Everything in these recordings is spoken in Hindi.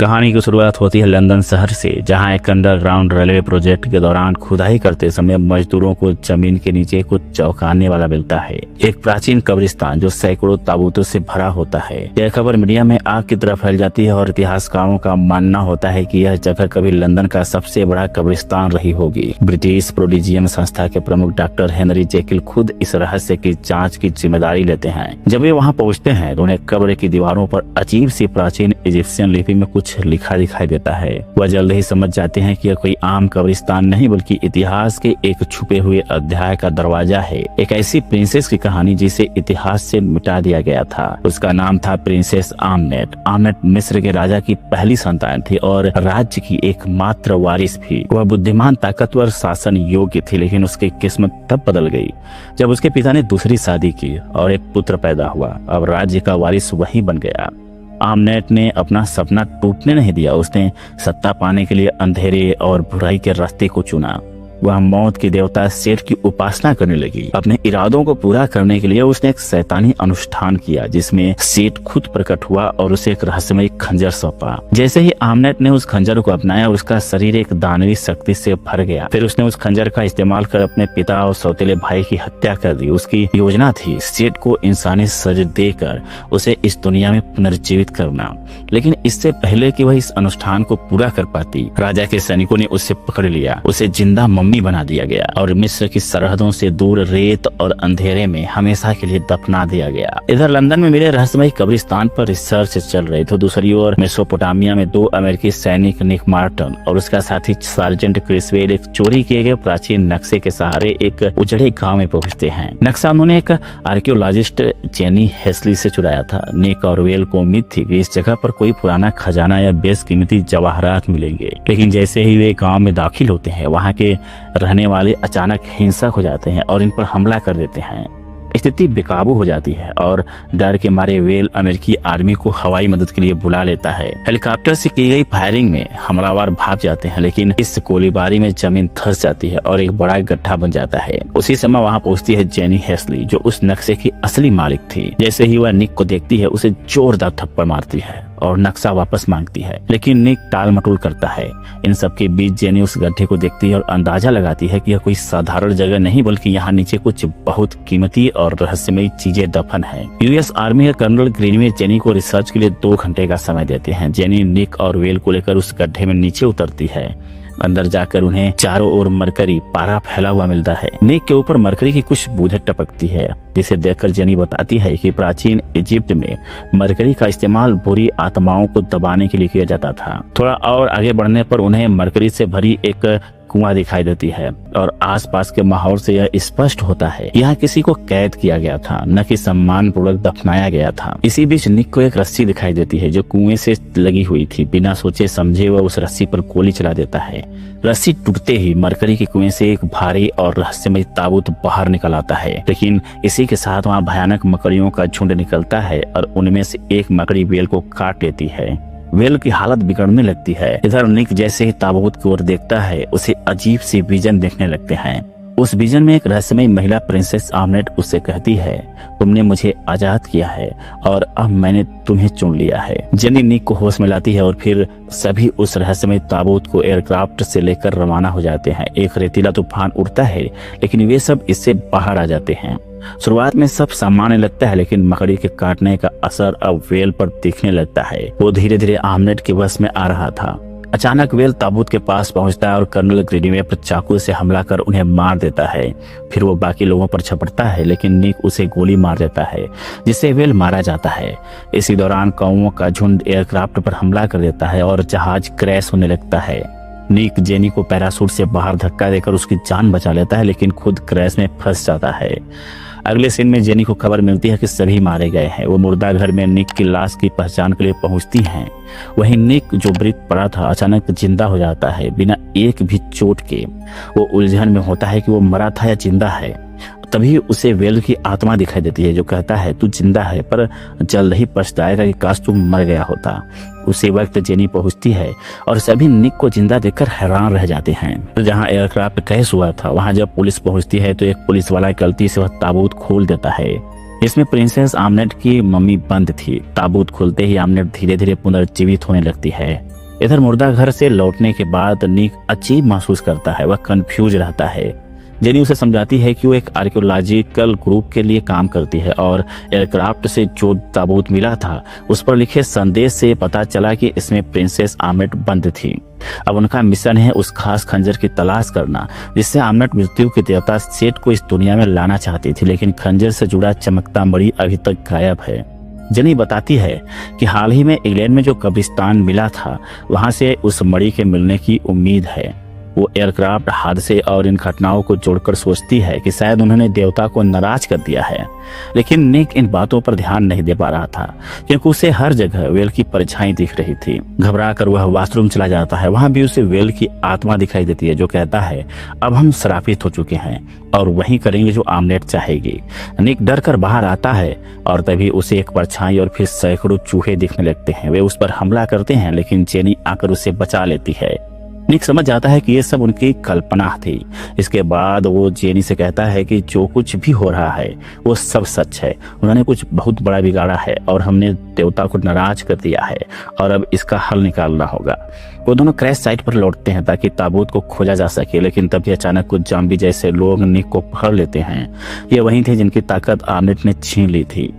कहानी की शुरुआत होती है लंदन शहर से, जहां एक अंडरग्राउंड रेलवे प्रोजेक्ट के दौरान खुदाई करते समय मजदूरों को जमीन के नीचे कुछ चौंकाने वाला मिलता है। एक प्राचीन कब्रिस्तान जो सैकड़ों ताबूतों से भरा होता है। यह खबर मीडिया में आग की तरह फैल जाती है और इतिहासकारों का मानना होता है कि यह जगह कभी लंदन का सबसे बड़ा कब्रिस्तान रही होगी। ब्रिटिश प्रोडिजियम संस्था के प्रमुख डॉक्टर हेनरी जेकिल खुद इस रहस्य की जाँच की जिम्मेदारी लेते हैं। जब वे वहाँ पहुँचते हैं तो उन्हें कब्र की दीवारों पर अजीब सी प्राचीन इजिप्शियन लिपि में कुछ लिखा दिखाई देता है। वह जल्द ही समझ जाते हैं कि यह कोई आम कब्रिस्तान नहीं बल्कि इतिहास के एक छुपे हुए अध्याय का दरवाजा है। एक ऐसी प्रिंसेस की कहानी जिसे इतिहास से मिटा दिया गया था। उसका नाम था प्रिंसेस आमनेट। आमनेट मिस्र के राजा की पहली संतान थी और राज्य की एकमात्र वारिस भी। वह बुद्धिमान, ताकतवर, शासन योग्य थी, लेकिन उसकी किस्मत तब बदल गई जब उसके पिता ने दूसरी शादी की और एक पुत्र पैदा हुआ। अब राज्य का वारिस वही बन गया। आमनेट ने अपना सपना टूटने नहीं दिया। उसने सत्ता पाने के लिए अंधेरे और बुराई के रास्ते को चुना। वह मौत के देवता सेठ की उपासना करने लगी। अपने इरादों को पूरा करने के लिए उसने एक शैतानी अनुष्ठान किया जिसमें सेठ खुद प्रकट हुआ और उसे एक रहस्यमय खंजर सौंपा। जैसे ही आमनेट ने उस खंजर को अपनाया, उसका शरीर एक दानवी शक्ति से भर गया। फिर उसने उस खंजर का इस्तेमाल कर अपने पिता और सौतेले भाई की हत्या कर दी। उसकी योजना थी सेठ को इंसानी सज देकर उसे इस दुनिया में पुनर्जीवित करना। लेकिन इससे पहले कि वह इस अनुष्ठान को पूरा कर पाती, राजा के सैनिकों ने उसे पकड़ लिया। उसे जिंदा मम्मी बना दिया गया और मिस्र की सरहदों से दूर रेत और अंधेरे में हमेशा के लिए दफना दिया गया। इधर लंदन में मिले रहस्यमय कब्रिस्तान पर रिसर्च चल रही तो दूसरी ओर मेसोपोटामिया में दो अमेरिकी सैनिक निक मार्टन और उसका साथी सार्जेंट क्रिसवेल एक चोरी किए गए प्राचीन नक्शे के सहारे एक उजड़े गांव में पहुंचते हैं। नक्शा उन्होंने एक आर्कियोलॉजिस्ट जेनी हेस्ली से चुराया था। निक और वेल को उम्मीद थी कि इस जगह पर कोई पुराना खजाना या बेशकीमती जवाहरात मिलेंगे, लेकिन जैसे ही वे गांव में दाखिल होते हैं, वहां के रहने वाले अचानक हिंसक हो जाते हैं और इन पर हमला कर देते हैं। स्थिति बेकाबू हो जाती है और डर के मारे वेल अमेरिकी आर्मी को हवाई मदद के लिए बुला लेता है। हेलीकॉप्टर से की गई फायरिंग में हमलावर भाग जाते हैं, लेकिन इस गोलीबारी में जमीन धंस जाती है और एक बड़ा गड्ढा बन जाता है। उसी समय वहां पहुंचती है जेनी हेस्ली, जो उस नक्शे की असली मालिक थी। जैसे ही वह निक को देखती है, उसे जोरदार थप्पड़ मारती है और नक्शा वापस मांगती है, लेकिन निक टाल मटोल करता है। इन सब के बीच जेनी उस गड्ढे को देखती है और अंदाजा लगाती है कि यह कोई साधारण जगह नहीं बल्कि यहाँ नीचे कुछ बहुत कीमती और रहस्यमय चीजें दफन है। यूएस आर्मी के कर्नल ग्रीनवे जेनी को रिसर्च के लिए 2 घंटे का समय देते हैं। जेनी निक और वेल को लेकर उस गड्ढे में नीचे उतरती है। अंदर जाकर उन्हें चारों ओर मरकरी पारा फैला हुआ मिलता है। निक के ऊपर मरकरी की कुछ बूंदें टपकती है, जिसे देखकर जेनी बताती है कि प्राचीन इजिप्ट में मरकरी का इस्तेमाल बुरी आत्माओं को दबाने के लिए किया जाता था। थोड़ा और आगे बढ़ने पर उन्हें मरकरी से भरी एक कुआं दिखाई देती है और आसपास के माहौल से यह स्पष्ट होता है यहाँ किसी को कैद किया गया था, न कि सम्मान पूर्वक दफनाया गया था। इसी बीच निक को एक रस्सी दिखाई देती है जो कुएं से लगी हुई थी। बिना सोचे समझे वह उस रस्सी पर गोली चला देता है। रस्सी टूटते ही मरकरी के कुएं से एक भारी और रहस्यमय ताबूत बाहर निकल आता है, लेकिन इसी के साथ वहाँ भयानक मकड़ियों का झुंड निकलता है और उनमें से एक मकड़ी वेल को काट लेती है। वेल की हालत बिगड़ने लगती है। इधर निक जैसे ही ताबूत की ओर देखता है, उसे अजीब सी विजन देखने लगते हैं। उस विजन में एक रहस्यमय महिला प्रिंसेस आमनेट उससे कहती है, तुमने मुझे आजाद किया है और अब मैंने तुम्हें चुन लिया है। जेनी निक को होश में लाती है और फिर सभी उस रहस्यमय ताबूत को एयरक्राफ्ट से लेकर रवाना हो जाते हैं। एक रेतीला तूफान उड़ता है, लेकिन वे सब इससे बाहर आ जाते हैं। शुरुआत में सब सामान्य लगता है, लेकिन मकड़ी के काटने का असर अब वेल पर दिखने लगता है। वो धीरे धीरे आमनेट के वश में आ रहा था। अचानक वेल ताबूत के पास पहुंचता है और कर्नल ग्रीनवे पर चाकू से हमला कर उन्हें मार देता है। फिर वो बाकी लोगों पर झपटता है, लेकिन निक उसे गोली मार देता है, जिससे वेल मारा जाता है। इसी दौरान कौओं का झुंड एयरक्राफ्ट पर हमला कर देता है और जहाज क्रैश होने लगता है। निक जेनी को पैराशूट से बाहर धक्का देकर उसकी जान बचा लेता है, लेकिन खुद क्रैश में फंस जाता है। अगले सीन में जेनी को खबर मिलती है कि सभी मारे गए हैं। वो मुर्दा घर में निक की लाश की पहचान के लिए पहुंचती हैं। वहीं निक जो मृत पड़ा था अचानक जिंदा हो जाता है बिना एक भी चोट के। वो उलझन में होता है कि वो मरा था या जिंदा है। तभी उसे वेल की आत्मा दिखाई देती है जो कहता है, तू जिंदा है पर जल्द ही पछताएगा कि काश तू मर गया होता। उसी वक्त जेनी पहुंचती है और सभी निक को जिंदा देखकर हैरान रह जाते हैं। तो जहां एयरक्राफ्ट क्रैश हुआ था वहां जब पुलिस पहुंचती है तो एक पुलिस वाला गलती से वह ताबूत खोल देता है। इसमें प्रिंसेस आमनेट की मम्मी बंद थी। ताबूत खुलते ही आमनेट धीरे धीरे पुनर्जीवित होने लगती है। इधर मुर्दा घर से लौटने के बाद निक अजीब महसूस करता है, वह कंफ्यूज रहता है। जेनी उसे समझाती है कि वो एक आर्कियोलॉजिकल ग्रुप के लिए काम करती है और एयरक्राफ्ट से जो ताबूत मिला था उस पर लिखे संदेश से पता चला कि इसमें प्रिंसेस आमनेट बंद थी। अब उनका मिशन है उस खास खंजर की तलाश करना जिससे आमनेट मृत्यु के देवता सेठ को इस दुनिया में लाना चाहती थी, लेकिन खंजर से जुड़ा चमकता मणि अभी तक गायब है। जेनी बताती है कि हाल ही में इंग्लैंड में जो कब्रिस्तान मिला था वहां से उस मणि के मिलने की उम्मीद है। वो एयरक्राफ्ट हादसे और इन घटनाओं को जोड़कर सोचती है कि शायद उन्होंने देवता को नाराज कर दिया है, लेकिन निक इन बातों पर ध्यान नहीं दे पा रहा था क्योंकि उसे हर जगह वेल की परछाई दिख रही थी। घबरा कर वह वॉशरूम चला जाता है। वहां भी उसे वेल की आत्मा दिखाई देती है जो कहता है अब हम श्रापित हो चुके हैं और वही करेंगे जो आमनेट चाहेगी। निक डर कर बाहर आता है और तभी उसे एक परछाई और फिर सैकड़ों चूहे दिखने लगते हैं। वे उस पर हमला करते हैं लेकिन जेनी आकर उसे बचा लेती है। निक समझ जाता है कि ये सब उनकी कल्पना थी। इसके बाद वो जेनी से कहता है कि जो कुछ भी हो रहा है वो सब सच है। उन्होंने कुछ बहुत बड़ा बिगाड़ा है और हमने देवता को नाराज कर दिया है और अब इसका हल निकालना होगा। वो दोनों क्रैश साइट पर लौटते हैं ताकि ताबूत को खोजा जा सके, लेकिन तभी अचानक कुछ ज़ॉम्बी जैसे लोग निक को पकड़ लेते हैं। ये वही थे जिनकी ताकत आमनेट ने छीन ली थी।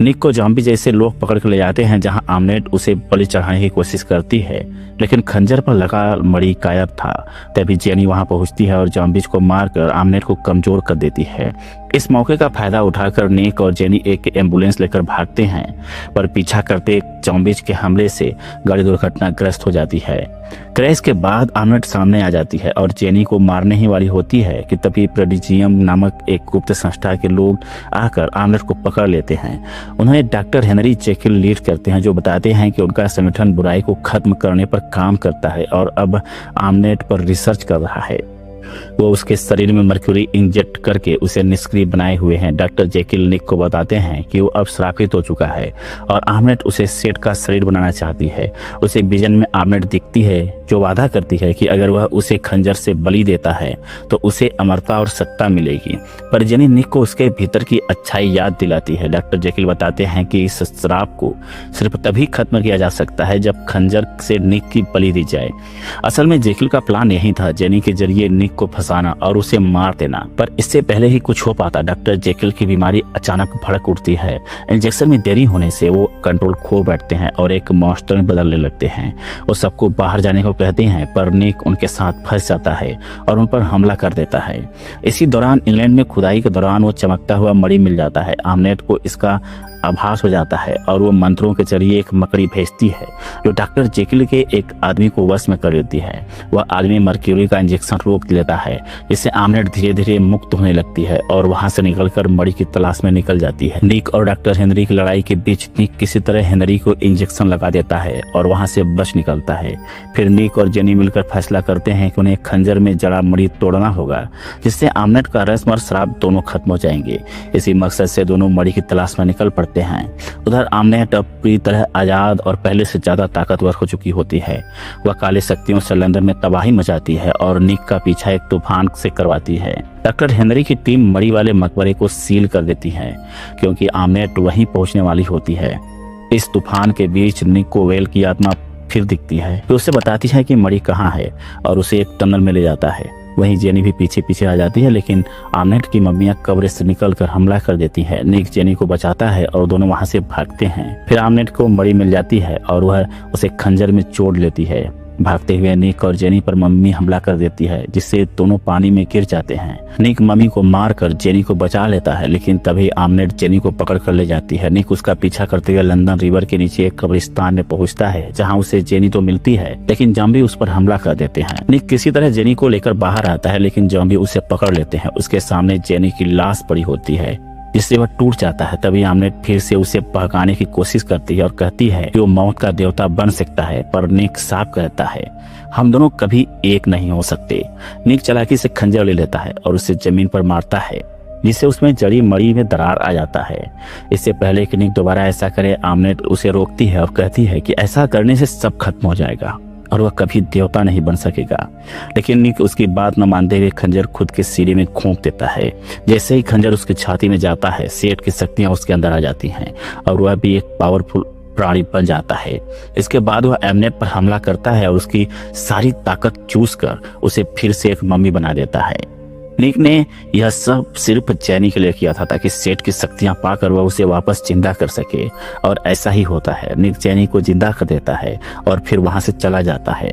निक को ज़ॉम्बी जैसे लोग पकड़ कर ले जाते हैं जहां आमनेट उसे बलि चढ़ाने की कोशिश करती है, लेकिन खंजर पर लगा मणि गायब था। तभी जेनी वहां पहुंचती है और ज़ॉम्बीज को मारकर आमनेट को कमजोर कर देती है। इस मौके का फायदा उठाकर निक और जेनी एक एम्बुलेंस लेकर भागते हैं, पर पीछा करते ज़ॉम्बीज के हमले से गाड़ी दुर्घटनाग्रस्त हो जाती है। क्रैश के बाद आमनेट सामने आ जाती है और जेनी को मारने ही वाली होती है कि तभी प्रेडिजियम नामक एक गुप्त संस्था के लोग आकर आमनेट को पकड़ लेते हैं। उन्हें डॉक्टर हेनरी जेकिल लीड करते हैं जो बताते हैं कि उनका संगठन बुराई को खत्म करने पर काम करता है और अब आमनेट पर रिसर्च कर रहा है। वो उसके शरीर में मर्क्यूरी इंजेक्ट करके उसे निष्क्रिय बनाए हुए हैं। डॉक्टर जेकिल निक को बताते हैं कि वो अब श्रापित हो चुका है और आमनेट उसे सेठ का शरीर बनाना चाहती है। उसे विजन में आमनेट दिखती है जो वादा करती है कि अगर वह उसे खंजर से बलि देता है तो उसे अमरता और सत्ता मिलेगी। पर जेनी निक को उसके भीतर की अच्छाई याद दिलाती है। डॉक्टर जेकिल बताते हैं कि इस श्राप को सिर्फ तभी खत्म किया जा सकता है जब खंजर से निक की बलि दी जाए। असल में जेकिल का प्लान यही था, जेनी के जरिए निक को फंसाना और उसे मार देना, पर इससे पहले ही कुछ हो पाता। डॉक्टर जेकिल की बीमारी अचानक भड़क उठती है। इंजेक्शन में देरी होने से वो कंट्रोल खो बैठते हैं और एक मॉन्स्टर में बदलने लगते हैं। वो सबको बाहर जाने को कहते हैं पर निक उनके साथ फंस जाता है और उन पर हमला कर देता है। इसी दौरान इंग्लैंड में खुदाई के दौरान वो चमकता हुआ मणि मिल जाता है। आमनेट को इसका आभास हो जाता है और वो मंत्रों के जरिए एक मकड़ी भेजती है जो डॉक्टर जेकिल के एक आदमी को वश में कर देती है। वह आदमी मर्क्यूरी का इंजेक्शन रोक लेता है जिससे आमनेट धीरे धीरे मुक्त होने लगती है और वहां से निकलकर मणि की तलाश में निकल जाती है। निक और डॉक्टर हेनरी की लड़ाई के बीच निक किसी तरह हेनरी को इंजेक्शन लगा देता है और वहां से बच निकलता है। फिर निक और जेनी मिलकर फैसला करते हैं कि उन्हें खंजर में जड़ा मणि तोड़ना होगा जिससे आमनेट का रस्म और श्राप दोनों खत्म हो जाएंगे। इसी मकसद से दोनों मणि की तलाश में निकल पड़ते हैं। उधर आमनेट अब पूरी तरह आजाद और पहले से ज्यादा ताकतवर हो चुकी होती है। वह काली शक्तियों से लंदन में तबाही मचाती है और निक का पीछा एक तूफान से करवाती है। डॉक्टर हेनरी की टीम मणि वाले मकबरे को सील कर देती है क्योंकि आमनेट वहीं पहुंचने वाली होती है। इस तूफान के बीच निक को वेल की आत्मा फिर दिखती है जो उसे बताती है कि मणि कहाँ है और उसे एक टनल में ले जाता है। वहीं जेनी भी पीछे पीछे आ जाती है, लेकिन आमनेट की मम्मियां कब्र से निकलकर हमला कर देती है। निक जेनी को बचाता है और दोनों वहां से भागते हैं। फिर आमनेट को मणि मिल जाती है और वह उसे खंजर में चोट लेती है। भागते हुए निक और जेनी पर मम्मी हमला कर देती है जिससे दोनों पानी में गिर जाते हैं। निक मम्मी को मारकर जेनी को बचा लेता है, लेकिन तभी आमनेट जेनी को पकड़ कर ले जाती है। निक उसका पीछा करते हुए लंदन रिवर के नीचे एक कब्रिस्तान में पहुंचता है जहां उसे जेनी तो मिलती है लेकिन ज़ॉम्बी उस पर हमला कर देते हैं। निक किसी तरह जेनी को लेकर बाहर आता है लेकिन ज़ॉम्बी उसे पकड़ लेते हैं। उसके सामने जेनी की लाश पड़ी होती है जिससे वह टूट जाता है। तभी आमनेट फिर से उसे बहकाने की कोशिश करती है और कहती है कि वो मौत का देवता बन सकता है, पर निक साफ कहता है हम दोनों कभी एक नहीं हो सकते। निक चालाकी से खंजर ले लेता है और उसे जमीन पर मारता है जिससे उसमें जड़ी मणि में दरार आ जाता है। इससे पहले कि निक दोबारा ऐसा करे, आमनेट उसे रोकती है और कहती है कि ऐसा करने से सब खत्म हो जाएगा और वह कभी देवता नहीं बन सकेगा। लेकिन निक उसकी बात न मानते हुए खंजर खुद के सीने में घोंप देता है। जैसे ही खंजर उसकी छाती में जाता है, सेठ की शक्तियां उसके अंदर आ जाती हैं और वह भी एक पावरफुल प्राणी बन जाता है। इसके बाद वह एमनेट पर हमला करता है और उसकी सारी ताकत चूस कर उसे फिर से एक मम्मी बना देता है। निक ने यह सब सिर्फ जैनी के लिए किया था ताकि सेठ की शक्तियां पाकर वह उसे वापस जिंदा कर सके, और ऐसा ही होता है। निक जैनी को जिंदा कर देता है और फिर वहां से चला जाता है।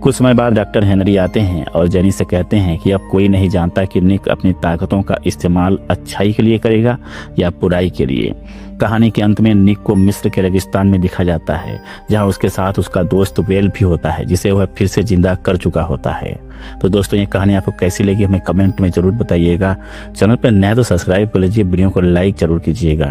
कुछ समय बाद डॉक्टर हेनरी आते हैं और जैनी से कहते हैं कि अब कोई नहीं जानता कि निक अपनी ताकतों का इस्तेमाल अच्छाई के लिए करेगा या बुराई के लिए। कहानी के अंत में निक को मिस्र के रेगिस्तान में दिखा जाता है, जहां उसके साथ उसका दोस्त वेल भी होता है, जिसे वह फिर से जिंदा कर चुका होता है। तो दोस्तों, ये कहानी आपको कैसी लगी हमें कमेंट में जरूर बताइएगा। चैनल पर नए तो सब्सक्राइब कर लीजिए, वीडियो को लाइक जरूर कीजिएगा।